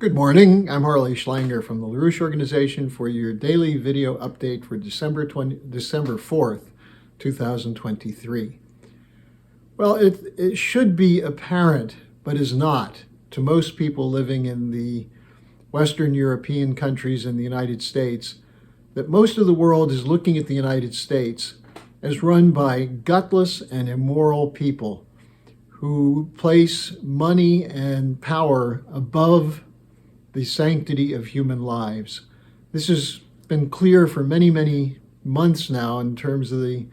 Good morning. I'm Harley Schlanger from the LaRouche organization for your daily video update for December 4th, 2023. Well, it should be apparent, but is not, to most people living in the Western European countries and the United States, that most of the world is looking at the United States as run by gutless and immoral people who place money and power above the sanctity of human lives. This has been clear for many, many months now in terms of the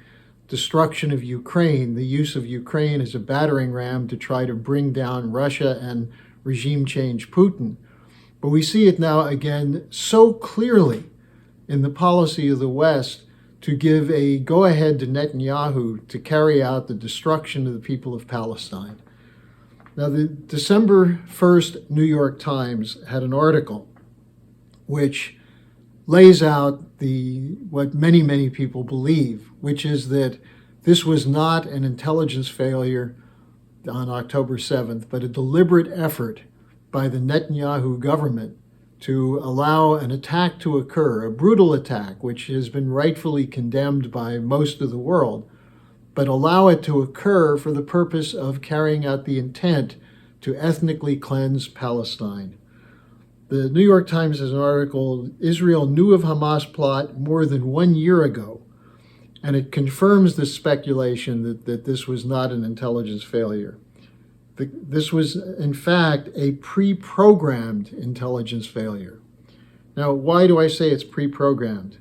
destruction of Ukraine, the use of Ukraine as a battering ram to try to bring down Russia and regime change Putin. But we see it now again so clearly in the policy of the West to give a go-ahead to Netanyahu to carry out the destruction of the people of Palestine. Now, the December 1st New York Times had an article which lays out what many, many people believe, which is that this was not an intelligence failure on October 7th, but a deliberate effort by the Netanyahu government to allow an attack to occur, a brutal attack, which has been rightfully condemned by most of the world, but allow it to occur for the purpose of carrying out the intent to ethnically cleanse Palestine. The New York Times has an article, Israel knew of Hamas plot more than 1 year ago, and it confirms the speculation that this was not an intelligence failure. This was, in fact, a pre-programmed intelligence failure. Now, why do I say it's pre-programmed?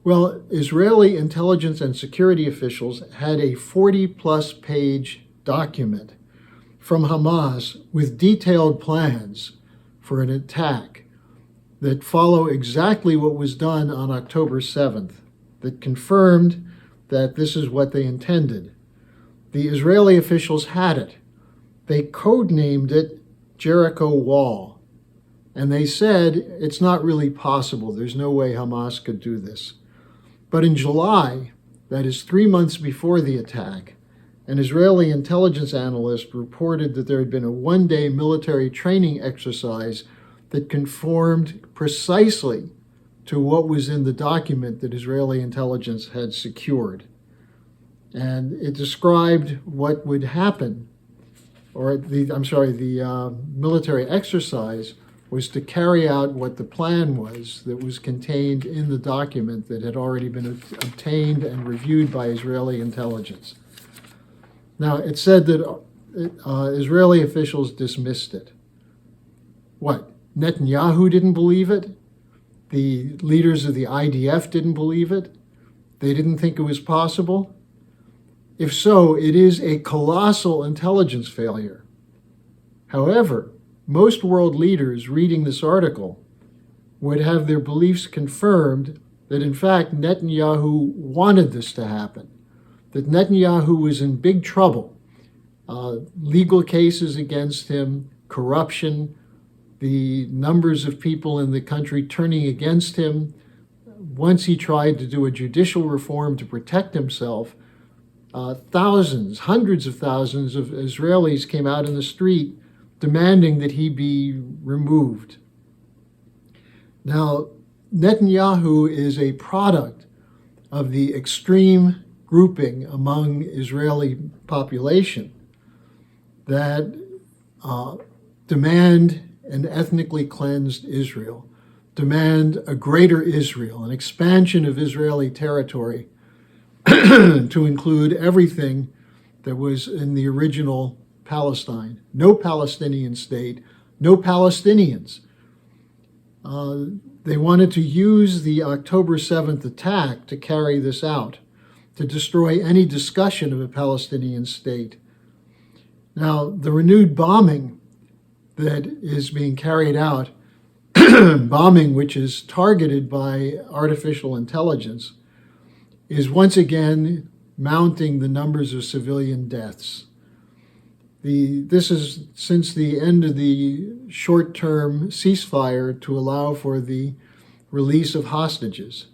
Well, Israeli intelligence and security officials had a 40-plus page document from Hamas with detailed plans for an attack that follow exactly what was done on October 7th, that confirmed that this is what they intended. The Israeli officials had it. They codenamed it Jericho Wall, and they said it's not really possible. There's no way Hamas could do this. But in July, that is 3 months before the attack, an Israeli intelligence analyst reported that there had been a one-day military training exercise that conformed precisely to what was in the document that Israeli intelligence had secured. And it described what would happen, or the military exercise was to carry out what the plan was that was contained in the document that had already been obtained and reviewed by Israeli intelligence. Now, it said that Israeli officials dismissed it. What? Netanyahu didn't believe it? The leaders of the IDF didn't believe it? They didn't think it was possible? If so, it is a colossal intelligence failure. However, most world leaders reading this article would have their beliefs confirmed that, in fact, Netanyahu wanted this to happen, that Netanyahu was in big trouble. Legal cases against him, corruption, the numbers of people in the country turning against him. Once he tried to do a judicial reform to protect himself, thousands, hundreds of thousands of Israelis came out in the street demanding that he be removed. Now, Netanyahu is a product of the extreme grouping among Israeli population that demand an ethnically cleansed Israel, demand a greater Israel, an expansion of Israeli territory to include everything that was in the original Palestine. No Palestinian state, no Palestinians. They wanted to use the October 7th attack to carry this out, to destroy any discussion of a Palestinian state. Now, the renewed bombing that is being carried out, bombing which is targeted by artificial intelligence, is once again mounting the numbers of civilian deaths. This is since the end of the short-term ceasefire to allow for the release of hostages.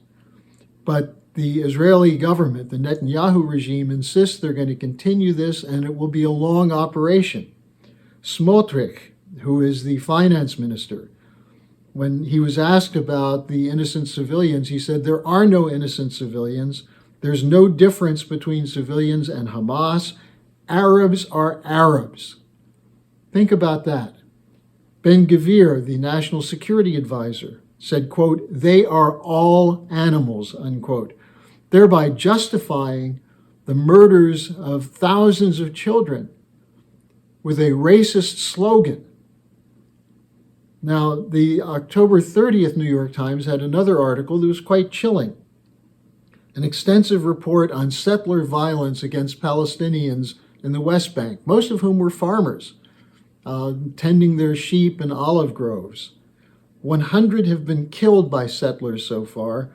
But the Israeli government, the Netanyahu regime, insists they're going to continue this and it will be a long operation. Smotrich, who is the finance minister. When he was asked about the innocent civilians, he said, "There are no innocent civilians. There's no difference between civilians and Hamas. Arabs are Arabs." Think about that. Ben-Gvir, the national security advisor, said, quote, "They are all animals," unquote, thereby justifying the murders of thousands of children with a racist slogan. Now, the October 30th New York Times had another article that was quite chilling. An extensive report on settler violence against Palestinians in the West Bank, most of whom were farmers, tending their sheep in olive groves. 100 have been killed by settlers so far,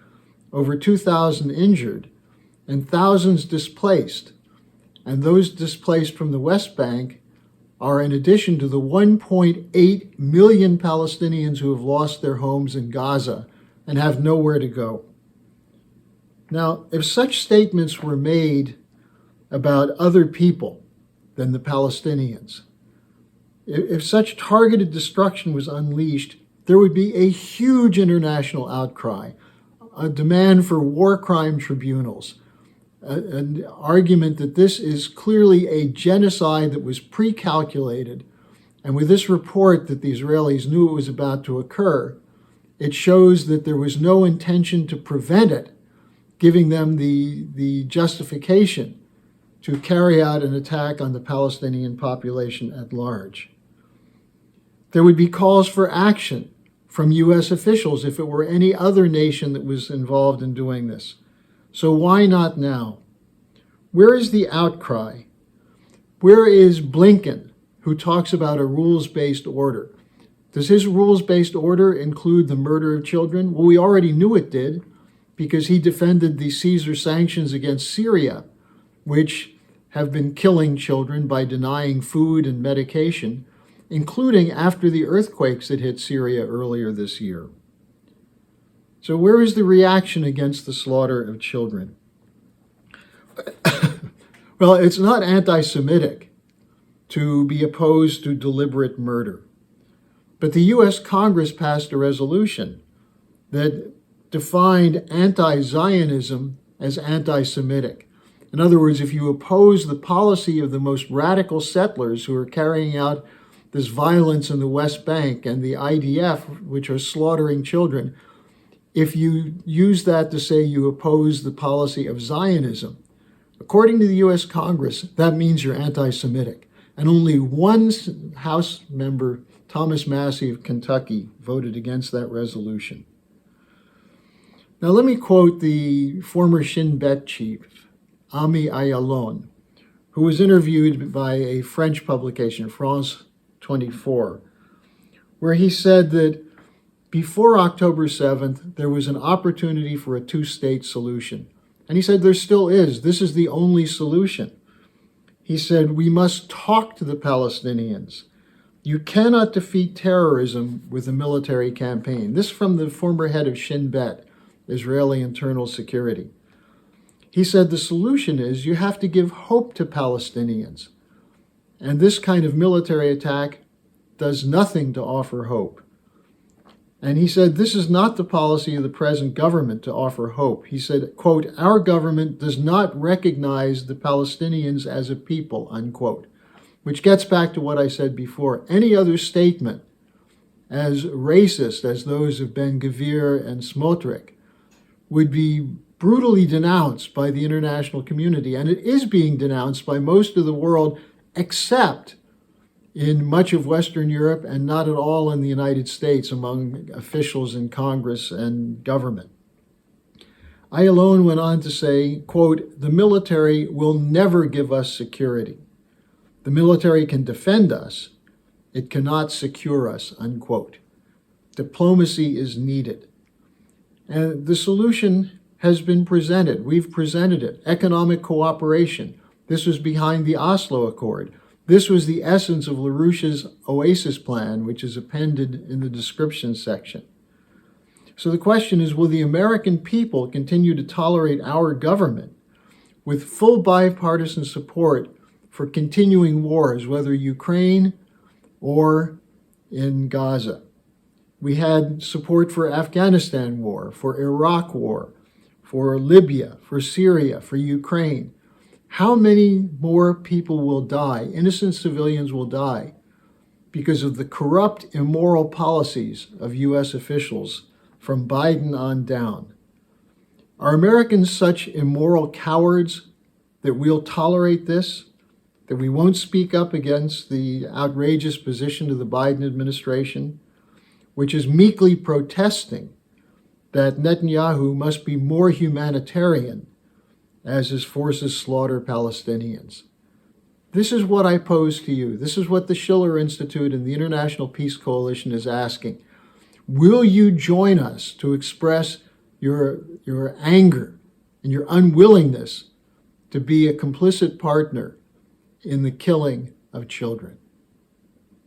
over 2,000 injured, and thousands displaced. And those displaced from the West Bank are in addition to the 1.8 million Palestinians who have lost their homes in Gaza and have nowhere to go. Now, if such statements were made about other people than the Palestinians, if such targeted destruction was unleashed, there would be a huge international outcry, a demand for war crime tribunals, an argument that this is clearly a genocide that was pre-calculated. And with this report that the Israelis knew it was about to occur, it shows that there was no intention to prevent it, giving them the justification to carry out an attack on the Palestinian population at large. There would be calls for action from U.S. officials if it were any other nation that was involved in doing this. So why not now? Where is the outcry? Where is Blinken, who talks about a rules-based order? Does his rules-based order include the murder of children? Well, we already knew it did, because he defended the Caesar sanctions against Syria, which have been killing children by denying food and medication, including after the earthquakes that hit Syria earlier this year. So where is the reaction against the slaughter of children? Well, it's not anti-Semitic to be opposed to deliberate murder. But the U.S. Congress passed a resolution that defined anti-Zionism as anti-Semitic. In other words, if you oppose the policy of the most radical settlers who are carrying out this violence in the West Bank and the IDF, which are slaughtering children, if you use that to say you oppose the policy of Zionism, according to the U.S. Congress, that means you're anti-Semitic. And only one House member, Thomas Massie of Kentucky, voted against that resolution. Now let me quote the former Shin Bet chief, Ami Ayalon, who was interviewed by a French publication, France 24, where he said that before October 7th, there was an opportunity for a two-state solution. And he said there still is. This is the only solution. He said, we must talk to the Palestinians. You cannot defeat terrorism with a military campaign. This from the former head of Shin Bet, Israeli Internal Security. He said the solution is you have to give hope to Palestinians. And this kind of military attack does nothing to offer hope. And he said, this is not the policy of the present government to offer hope. He said, quote, our government does not recognize the Palestinians as a people, unquote, which gets back to what I said before. Any other statement as racist as those of Ben-Gvir and Smotrich would be brutally denounced by the international community. And it is being denounced by most of the world, except in much of Western Europe and not at all in the United States among officials in Congress and government. Ayalon went on to say, quote, the military will never give us security. The military can defend us. It cannot secure us, unquote. Diplomacy is needed. And the solution has been presented. We've presented it. Economic cooperation. This was behind the Oslo Accord. This was the essence of LaRouche's Oasis plan, which is appended in the description section. So the question is, will the American people continue to tolerate our government with full bipartisan support for continuing wars, whether Ukraine or in Gaza. We had support for Afghanistan war, for Iraq war, for Libya, for Syria, for Ukraine. How many more people will die, innocent civilians will die, because of the corrupt, immoral policies of U.S. officials from Biden on down? Are Americans such immoral cowards that we'll tolerate this, that we won't speak up against the outrageous position of the Biden administration, which is meekly protesting that Netanyahu must be more humanitarian as his forces slaughter Palestinians? This is what I pose to you. This is what the Schiller Institute and the International Peace Coalition is asking. Will you join us to express your anger and your unwillingness to be a complicit partner in the killing of children?